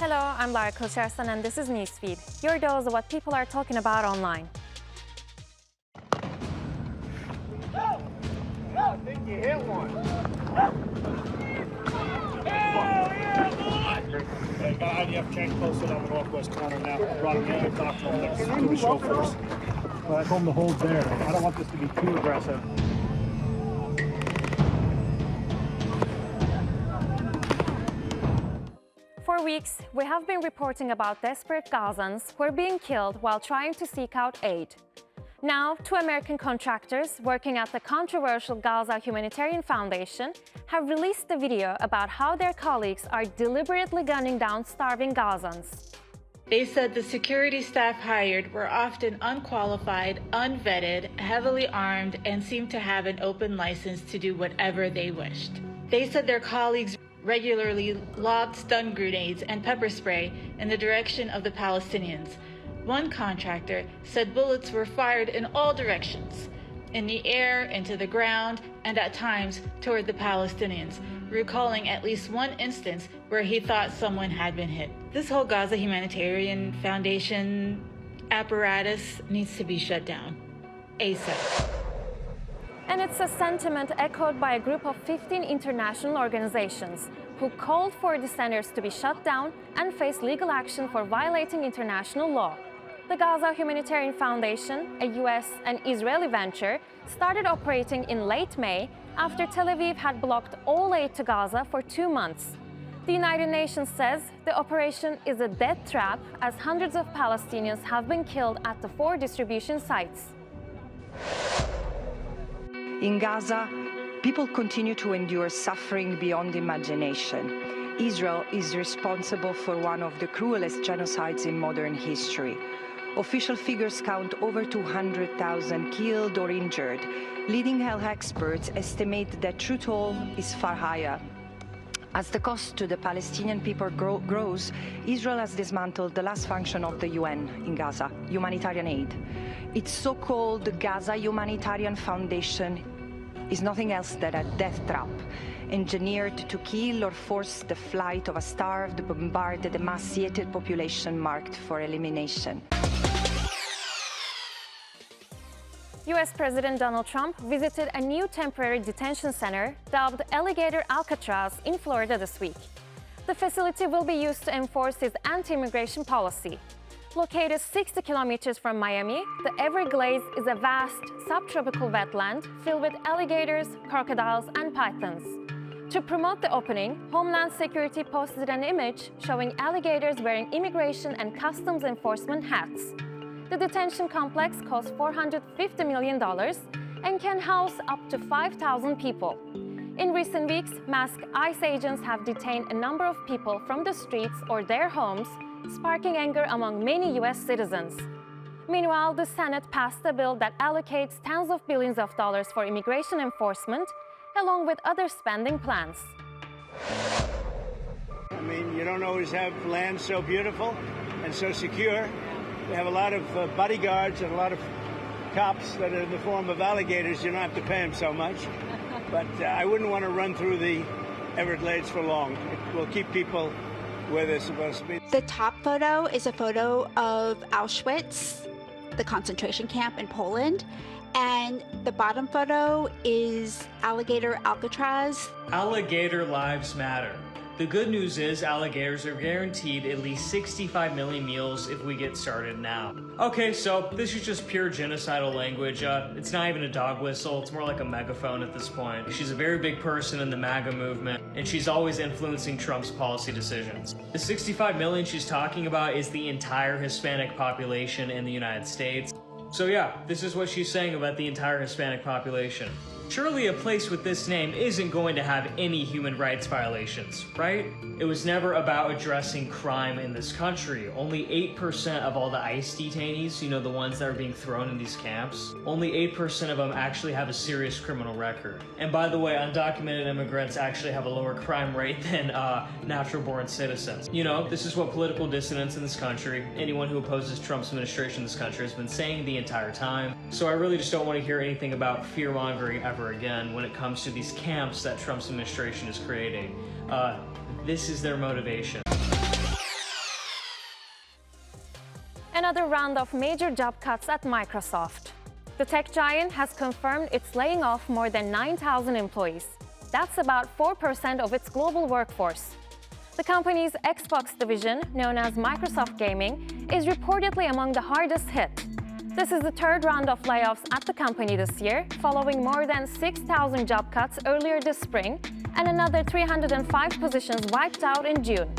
Hello, I'm Lara Kılçarslan and this is Newsfeed, your dose of what people are talking about online. I think you hit one. Hey, got IDF tank posted on the northwest corner now. Brought him in and talked to him. Let's do the show first. Well, I told him to hold there. I don't want this to be too aggressive. For weeks, we have been reporting about desperate Gazans who are being killed while trying to seek out aid. Now, two American contractors working at the controversial Gaza Humanitarian Foundation have released a video about how their colleagues are deliberately gunning down starving Gazans. They said the security staff hired were often unqualified, unvetted, heavily armed, and seemed to have an open license to do whatever they wished. They said their colleagues regularly lobbed stun grenades and pepper spray in the direction of the Palestinians. One contractor said bullets were fired in all directions, in the air, into the ground, and at times toward the Palestinians, recalling at least one instance where he thought someone had been hit. This whole Gaza Humanitarian Foundation apparatus needs to be shut down ASAP. And it's a sentiment echoed by a group of 15 international organizations who called for the centers to be shut down and face legal action for violating international law. The Gaza Humanitarian Foundation, a US and Israeli venture, started operating in late May after Tel Aviv had blocked all aid to Gaza for 2 months. The United Nations says the operation is a death trap as hundreds of Palestinians have been killed at the 4 distribution sites. In Gaza, people continue to endure suffering beyond imagination. Israel is responsible for one of the cruelest genocides in modern history. Official figures count over 200,000 killed or injured. Leading health experts estimate that true toll is far higher. As the cost to the Palestinian people grows, Israel has dismantled the last function of the UN in Gaza, humanitarian aid. Its so-called Gaza Humanitarian Foundation is nothing else than a death trap, engineered to kill or force the flight of a starved, bombarded, emaciated population marked for elimination. US President Donald Trump visited a new temporary detention center dubbed Alligator Alcatra in Florida this week. The facility will be used to enforce his anti-immigration policy. Located 60 kilometers from Miami, the Everglades is a vast subtropical wetland filled with alligators, crocodiles, and pythons. To promote the opening, Homeland Security posted an image showing alligators wearing immigration and customs enforcement hats. The detention complex costs $450 million and can house up to 5,000 people. In recent weeks, masked ICE agents have detained a number of people from the streets or their homes, sparking anger among many US citizens. Meanwhile, the Senate passed a bill that allocates tens of billions of dollars for immigration enforcement, along with other spending plans. I mean, you don't always have land so beautiful and so secure. We have a lot of bodyguards and a lot of cops that are in the form of alligators. You don't have to pay them so much. But I wouldn't want to run through the Everglades for long. It will keep people where they're supposed to be. The top photo is a photo of Auschwitz, the concentration camp in Poland. And the bottom photo is Alligator Alcatraz. Alligator lives matter. The good news is alligators are guaranteed at least 65 million meals if we get started now. Okay, so this is just pure genocidal language. It's not even a dog whistle, it's more like a megaphone at this point. She's a very big person in the MAGA movement, and she's always influencing Trump's policy decisions. The 65 million she's talking about is the entire Hispanic population in the United States. So yeah, this is what she's saying about the entire Hispanic population. Surely a place with this name isn't going to have any human rights violations, right? It was never about addressing crime in this country. Only 8% of all the ICE detainees, you know, the ones that are being thrown in these camps, only 8% of them actually have a serious criminal record. And by the way, undocumented immigrants actually have a lower crime rate than natural-born citizens. You know, this is what political dissidents in this country, anyone who opposes Trump's administration in this country, has been saying the entire time. So I really just don't want to hear anything about fear-mongering ever again when it comes to these camps that Trump's administration is creating. This is their motivation. Another round of major job cuts at Microsoft. The tech giant has confirmed it's laying off more than 9,000 employees. That's about 4% of its global workforce. The company's Xbox division, known as Microsoft Gaming, is reportedly among the hardest hit. This is the third round of layoffs at the company this year, following more than 6,000 job cuts earlier this spring and another 305 positions wiped out in June.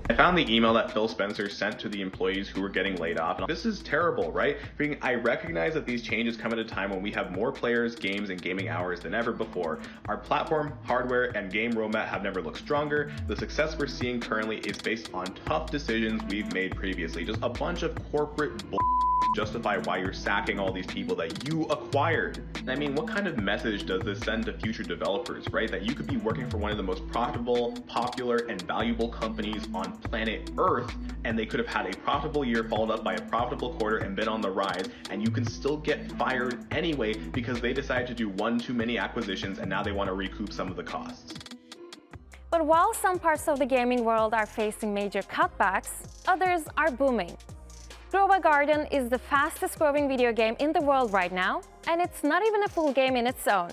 I found the email that Phil Spencer sent to the employees who were getting laid off. This is terrible, right? I recognize that these changes come at a time when we have more players, games, and gaming hours than ever before. Our platform, hardware, and game roadmap have never looked stronger. The success we're seeing currently is based on tough decisions we've made previously. Just a bunch of corporate bull justify why you're sacking all these people that you acquired. I mean, what kind of message does this send to future developers, right? That you could be working for one of the most profitable, popular, and valuable companies on planet Earth, and they could have had a profitable year followed up by a profitable quarter and been on the rise, and you can still get fired anyway because they decided to do one too many acquisitions and now they want to recoup some of the costs. But while some parts of the gaming world are facing major cutbacks, others are booming. Grow a Garden is the fastest growing video game in the world right now, and it's not even a full game in its own.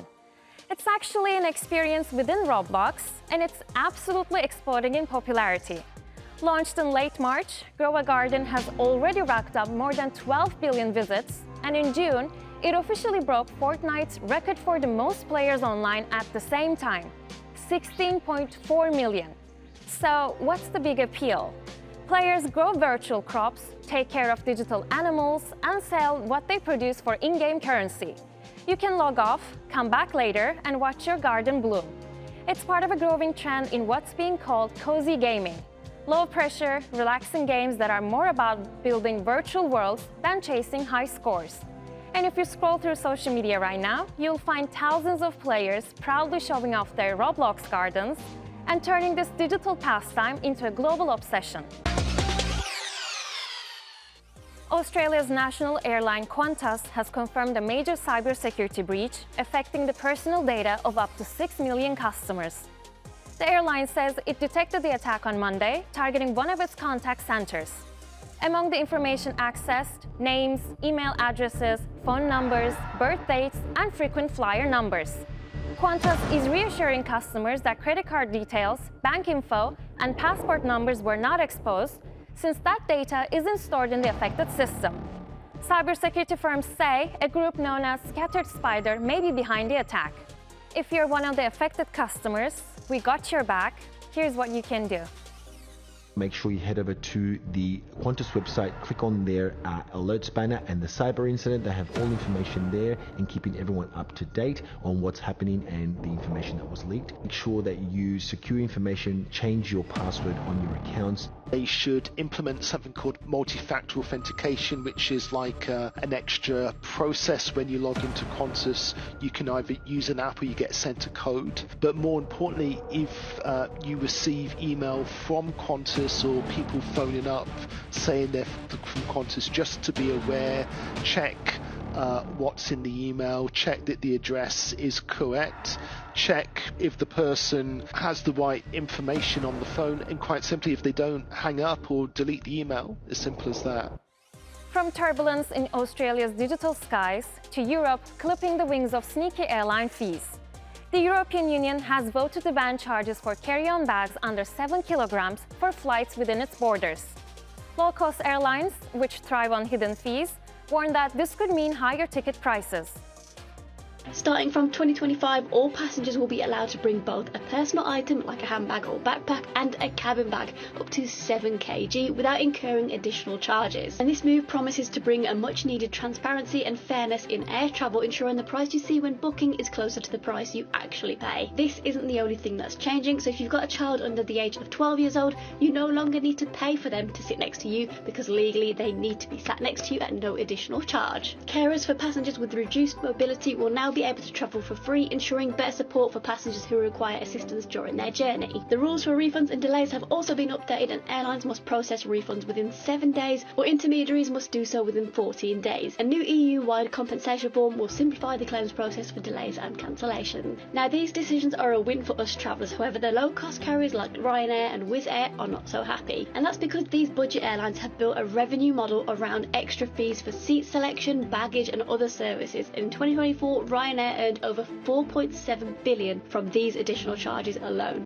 It's actually an experience within Roblox, and it's absolutely exploding in popularity. Launched in late March, Grow a Garden has already racked up more than 12 billion visits, and in June, it officially broke Fortnite's record for the most players online at the same time, 16.4 million. So what's the big appeal? Players grow virtual crops, take care of digital animals, and sell what they produce for in-game currency. You can log off, come back later, and watch your garden bloom. It's part of a growing trend in what's being called cozy gaming. Low-pressure, relaxing games that are more about building virtual worlds than chasing high scores. And if you scroll through social media right now, you'll find thousands of players proudly showing off their Roblox gardens and turning this digital pastime into a global obsession. Australia's national airline Qantas has confirmed a major cybersecurity breach affecting the personal data of up to 6 million customers. The airline says it detected the attack on Monday, targeting one of its contact centers. Among the information accessed, names, email addresses, phone numbers, birth dates, and frequent flyer numbers. Qantas is reassuring customers that credit card details, bank info, and passport numbers were not exposed, since that data isn't stored in the affected system. Cybersecurity firms say a group known as Scattered Spider may be behind the attack. If you're one of the affected customers, we got your back. Here's what you can do. Make sure you head over to the Qantas website, click on their alerts banner and the cyber incident. They have all information there and keeping everyone up to date on what's happening and the information that was leaked. Make sure that you use secure information, change your password on your accounts. They should implement something called multi-factor authentication, which is like an extra process when you log into Qantas. You can either use an app or you get sent a code. But more importantly, if you receive email from Qantas or people phoning up saying they're from Qantas, just to be aware, check what's in the email, check that the address is correct, check if the person has the right information on the phone, and quite simply, if they don't, hang up or delete the email. As simple as that. From turbulence in Australia's digital skies to Europe clipping the wings of sneaky airline fees. The European Union has voted to ban charges for carry-on bags under 7 kilograms for flights within its borders. Low-cost airlines, which thrive on hidden fees, warn that this could mean higher ticket prices. Starting from 2025, all passengers will be allowed to bring both a personal item like a handbag or backpack and a cabin bag up to 7 kg without incurring additional charges. And this move promises to bring a much needed transparency and fairness in air travel, ensuring the price you see when booking is closer to the price you actually pay. This isn't the only thing that's changing, so if you've got a child under the age of 12 years old, you no longer need to pay for them to sit next to you, because legally they need to be sat next to you at no additional charge. Carers for passengers with reduced mobility will now be able to travel for free, ensuring better support for passengers who require assistance during their journey. The rules for refunds and delays have also been updated, and airlines must process refunds within 7 days, or intermediaries must do so within 14 days. A new EU-wide compensation form will simplify the claims process for delays and cancellations. Now, these decisions are a win for us travellers. However, the low-cost carriers like Ryanair and Wizz Air are not so happy, and that's because these budget airlines have built a revenue model around extra fees for seat selection, baggage and other services. In 2024, Ryanair earned over $4.7 billion from these additional charges alone.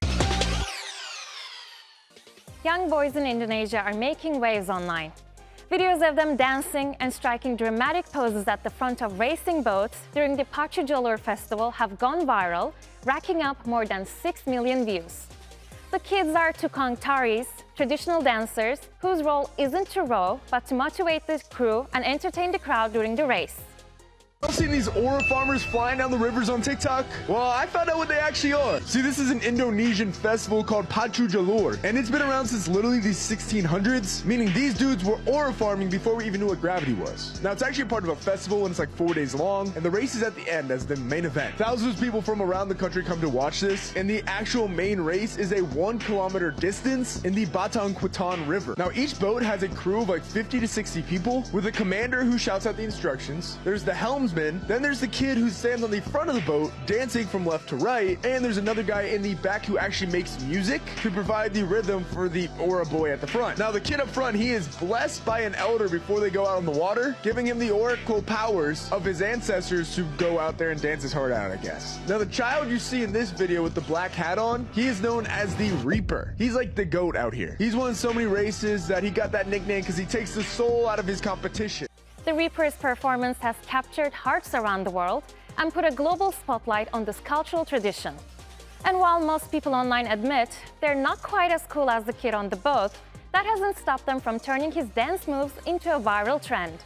Young boys in Indonesia are making waves online. Videos of them dancing and striking dramatic poses at the front of racing boats during the Pacu Jalur festival have gone viral, racking up more than 6 million views. The kids are tukang taris, traditional dancers whose role isn't to row, but to motivate the crew and entertain the crowd during the race. I've seen these aura farmers flying down the rivers on TikTok. Well, I found out what they actually are. See, this is an Indonesian festival called Pacu Jalur, and it's been around since literally the 1600s, meaning these dudes were aura farming before we even knew what gravity was. Now, it's actually part of a festival, and it's like 4 days long, and the race is at the end as the main event. Thousands of people from around the country come to watch this, and the actual main race is a 1 kilometer distance in the Batang Kutan River. Now, each boat has a crew of like 50 to 60 people, with a commander who shouts out the instructions. There's the helmsman, then there's the kid who stands on the front of the boat dancing from left to right, and there's another guy in the back who actually makes music to provide the rhythm for the aura boy at the front. Now, the kid up front, he is blessed by an elder before they go out on the water, giving him the oracle powers of his ancestors to go out there and dance his heart out, I guess. Now, the child you see in this video with the black hat on, he is known as the Reaper. He's like the GOAT out here. He's won so many races that he got that nickname because he takes the soul out of his competition. The Reaper's performance has captured hearts around the world and put a global spotlight on this cultural tradition. And while most people online admit they're not quite as cool as the kid on the boat, that hasn't stopped them from turning his dance moves into a viral trend.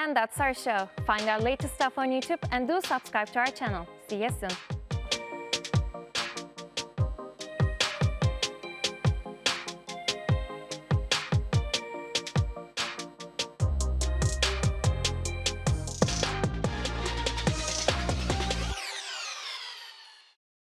And that's our show. Find our latest stuff on YouTube and do subscribe to our channel. See you soon.